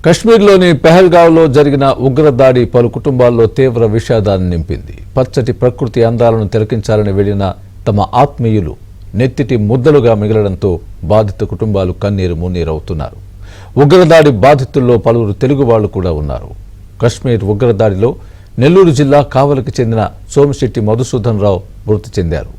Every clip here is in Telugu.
కశ్మీర్లోని పెహల్గావ్లో జరిగిన ఉగ్రదాడి పలు కుటుంబాల్లో తీవ్ర విషాదాన్ని నింపింది. పచ్చటి ప్రకృతి అందాలను తిలకించాలని వెళ్లిన తమ ఆత్మీయులు నెత్తిటి ముద్దలుగా మిగలడంతో బాధిత కుటుంబాలు కన్నీరు మున్నీరవుతున్నారు. ఉగ్రదాడి బాధితుల్లో పలువురు తెలుగు వాళ్లు కూడా ఉన్నారు. కశ్మీర్ ఉగ్రదాడిలో నెల్లూరు జిల్లా కావలికి చెందిన సోమిశెట్టి మధుసూదన్ రావు మృతి చెందారు.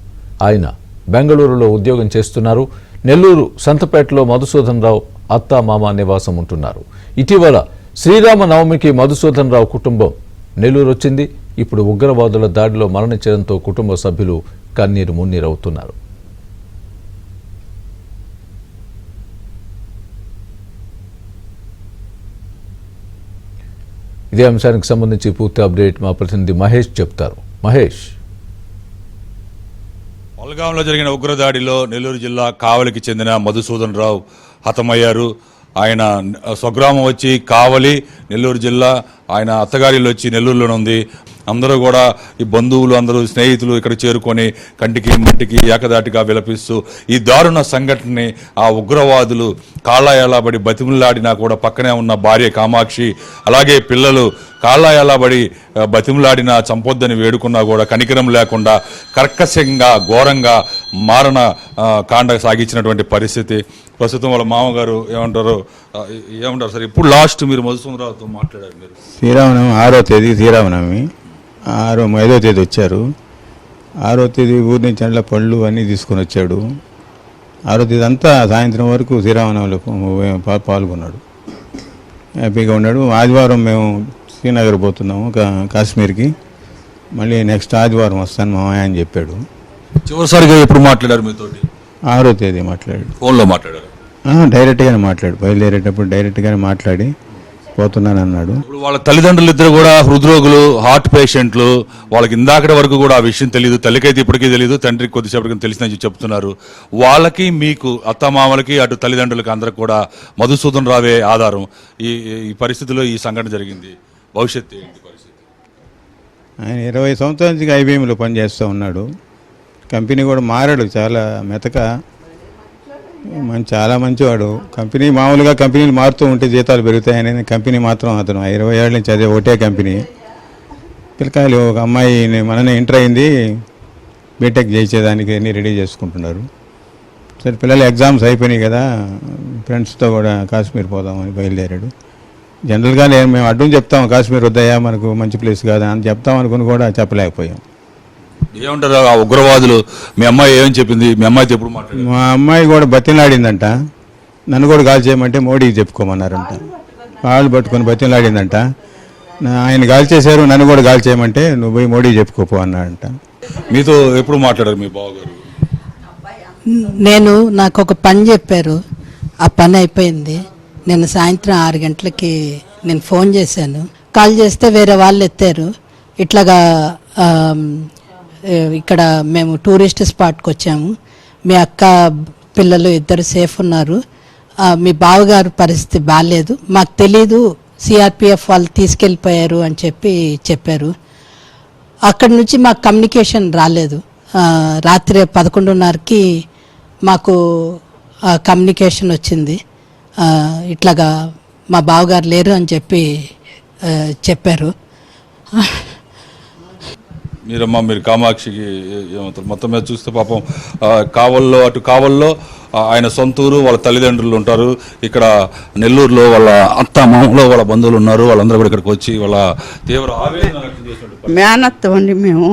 ఆయన బెంగళూరులో ఉద్యోగం చేస్తున్నారు. నెల్లూరు సంతపేటలో మధుసూదన్ రావు అత్తా మామ నివాసం ఉంటున్నారు. ఇటీవల శ్రీరామ నవమికి మధుసూదన్ రావు కుటుంబం నెల్లూరు వచ్చింది. ఇప్పుడు ఉగ్రవాదుల దాడిలో మరణించడంతో కుటుంబ సభ్యులు కన్నీరు మున్నీరవుతున్నారు. ఇదే అంశానికి సంబంధించి పూర్తి అప్డేట్ మా ప్రతినిధి మహేష్ చెప్తారు. మహేష్, పహల్గాంలో జరిగిన ఉగ్రదాడిలో నెల్లూరు జిల్లా కావలికి చెందిన మధుసూదన్ రావు హతమయ్యారు. ఆయన స్వగ్రామం వచ్చి కావలి, నెల్లూరు జిల్లా. ఆయన అత్తగారిలో వచ్చి నెల్లూరులోనే ఉంది. అందరూ కూడా ఈ బంధువులు, అందరూ స్నేహితులు ఇక్కడ చేరుకొని కంటికి మంటికి ఏకదాటిగా విలపిస్తూ ఈ దారుణ సంఘటనని ఆ ఉగ్రవాదులు కాళ్ళాయాలబడి బతిములాడినా కూడా పక్కనే ఉన్న భార్య కామాక్షి, అలాగే పిల్లలు కాళ్ళాయాలబడి బతిములాడినా చంపొద్దని వేడుకున్నా కూడా కనికరం లేకుండా కర్కశంగా ఘోరంగా మారణ కాండ సాగించినటువంటి పరిస్థితి. ప్రస్తుతం వాళ్ళ మామగారు ఏమంటారు సార్? ఇప్పుడు లాస్ట్ మీరు మధుసూదన్ రావుతో మాట్లాడారు. మీరు శ్రీరామనవమి 6వ తేదీ శ్రీరామనవమి 5వ తేదీ వచ్చారు. 6వ తేదీ ఊరి నుంచి అండ్ల పళ్ళు అన్నీ తీసుకొని వచ్చాడు. 6వ తేదీ అంతా సాయంత్రం వరకు శ్రీరామనవమిలో పాల్గొన్నాడు. హ్యాపీగా ఉన్నాడు. ఆదివారం మేము శ్రీనగర్ పోతున్నాము కాశ్మీర్కి. మళ్ళీ నెక్స్ట్ ఆదివారం వస్తాను మా అని చెప్పాడు. చివరిసారిగా ఎప్పుడు మాట్లాడారు మీతోటి? 6వ తేదీ మాట్లాడాడు. ఫోన్లో మాట్లాడారు? డైరెక్ట్గానే మాట్లాడు. బయలుదేరేటప్పుడు డైరెక్ట్గానే మాట్లాడి పోతున్నాను అన్నాడు. ఇప్పుడు వాళ్ళ తల్లిదండ్రులు ఇద్దరు కూడా హృద్రోగులు, హార్ట్ పేషెంట్లు. వాళ్ళకి ఇందాకటి వరకు కూడా ఆ విషయం తెలియదు. తల్లికైతే ఇప్పటికీ తెలియదు, తండ్రికి కొద్దిసేపటికి తెలిసిందని చెప్తున్నారు. వాళ్ళకి, మీకు, అత్తమామలకి, అటు తల్లిదండ్రులకి అందరికి కూడా మధుసూదన్ రావే ఆధారం. ఈ పరిస్థితిలో ఈ సంఘటన జరిగింది. భవిష్యత్తు ఏంటి పరిస్థితి? ఆయన 20 సంవత్సరాల నుంచి ఐబీఎంలో పనిచేస్తూ ఉన్నాడు. కంపెనీ కూడా మారాడు. చాలా మెతక, చాలా మంచివాడు. కంపెనీ మామూలుగా కంపెనీలు మారుతూ ఉంటే జీతాలు పెరుగుతాయని కంపెనీ మాత్రం అతను 20 ఏళ్ళ నుంచి అదే ఒకటే కంపెనీ. పిల్లకాయలు ఒక అమ్మాయి మననే ఇంటర్ అయింది, బీటెక్ చేసేదానికి అన్నీ రెడీ చేసుకుంటున్నారు. సరే పిల్లలు ఎగ్జామ్స్ అయిపోయినాయి కదా, ఫ్రెండ్స్తో కూడా కాశ్మీర్ పోదామని బయలుదేరాడు. జనరల్గా మేము అడ్డం చెప్తాం, కాశ్మీర్ వద్దయ్యా మనకు మంచి ప్లేస్ కాదా అని చెప్తాం అనుకుని కూడా చెప్పలేకపోయాం. ఏమంటారు ఆ ఉగ్రవాదులు? మీ అమ్మాయి ఏమని చెప్పింది? మీ అమ్మాయితో ఎప్పుడు మాట్లాడారు? మా అమ్మాయి కూడా బతిలాడిందంట. నన్ను కూడా గాలి చేయమంటే మోడీకి చెప్పుకోమన్నారంట. వాళ్ళు పట్టుకొని బతిలాడిందంట. ఆయన గాలి చేశారు, నన్ను కూడా గాలి చేయమంటే నువ్వు పోయి మోడీకి చెప్పుకోపో అన్నాడంట. మీతో ఎప్పుడు మాట్లాడారు మీ బావగారు? నాకు ఒక పని చెప్పారు, ఆ పని అయిపోయింది. నేను సాయంత్రం 6 గంటలకి నేను ఫోన్ చేశాను. కాల్ చేస్తే వేరే వాళ్ళు ఎత్తారు. ఇట్లాగా ఇక్కడ మేము టూరిస్ట్ స్పాట్కి వచ్చాము, మీ అక్క పిల్లలు ఇద్దరు సేఫ్ ఉన్నారు, మీ బావగారు పరిస్థితి బాగాలేదు, మాకు తెలీదు, సిఆర్పిఎఫ్ వాళ్ళు తీసుకెళ్ళిపోయారు అని చెప్పారు. అక్కడి నుంచి మాకు కమ్యూనికేషన్ రాలేదు. రాత్రి 11:30కి మాకు కమ్యూనికేషన్ వచ్చింది. ఇట్లాగా మా బావగారు లేరు అని చెప్పారు. మీరు కామాక్షికి ఏమంటారు? మొత్తం మీద చూస్తే పాపం అటు కావల్లో ఆయన సొంతూరు, వాళ్ళ తల్లిదండ్రులు ఉంటారు. ఇక్కడ నెల్లూరులో వాళ్ళ అత్త మామలో వాళ్ళ బంధువులు ఉన్నారు. వాళ్ళందరూ కూడా ఇక్కడికి వచ్చి వాళ్ళ తీవ్ర ఆవేదన వ్యక్తం చేసినట్టు. మేనత్తమండి మేము.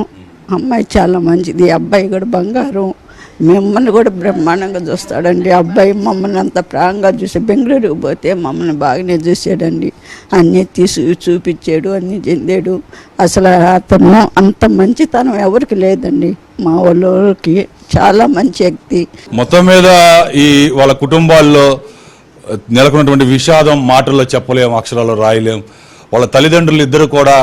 అమ్మాయి చాలా మంచిది, అబ్బాయి కూడా బంగారం. మిమ్మల్ని కూడా బ్రహ్మాండంగా చూస్తాడండి. అబ్బాయి మమ్మల్ని అంత ప్రాంగా చూసి బెంగళూరుకి పోతే మమ్మల్ని బాగానే చూసాడండి. అన్నీ చూపించాడు, అన్నీ చెందాడు. అసలు అతను అంత మంచితనం ఎవరికి లేదండి. మా వాళ్ళకి చాలా మంచి వ్యక్తి. మొత్తం మీద ఈ వాళ్ళ కుటుంబాల్లో నెలకొన్నటువంటి విషాదం మాటల్లో చెప్పలేం, అక్షరాల్లో రాయలేం. వాళ్ళ తల్లిదండ్రులు ఇద్దరు కూడా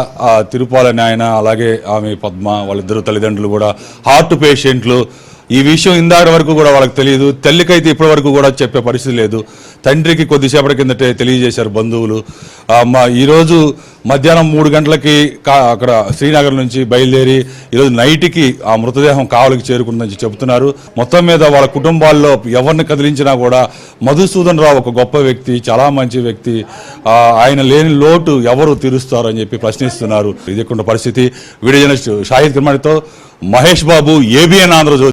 తిరుపాలని ఆయన, అలాగే ఆమె పద్మ, వాళ్ళిద్దరు తల్లిదండ్రులు కూడా హార్ట్ పేషెంట్లు. ఈ విషయం ఇందాక వరకు కూడా వాళ్ళకి తెలియదు. తల్లికైతే ఇప్పటి వరకు కూడా చెప్పే పరిస్థితి లేదు. తండ్రికి కొద్దిసేపటి కిందటే తెలియజేశారు బంధువులు. ఈరోజు మధ్యాహ్నం 3 గంటలకి అక్కడ శ్రీనగర్ నుంచి బయలుదేరి ఈరోజు నైట్కి ఆ మృతదేహం కావలికి చేరుకుందని చెబుతున్నారు. మొత్తం మీద వాళ్ళ కుటుంబాల్లో ఎవరిని కదిలించినా కూడా మధుసూదన్ రావు ఒక గొప్ప వ్యక్తి, చాలా మంచి వ్యక్తి, ఆయన లేని లోటు ఎవరు తీరుస్తారు అని చెప్పి ప్రశ్నిస్తున్నారు. ఇది పరిస్థితి. Video journalist Shahid కిర్మాణితో Mahesh Babu, ABN Andhra Jyothi.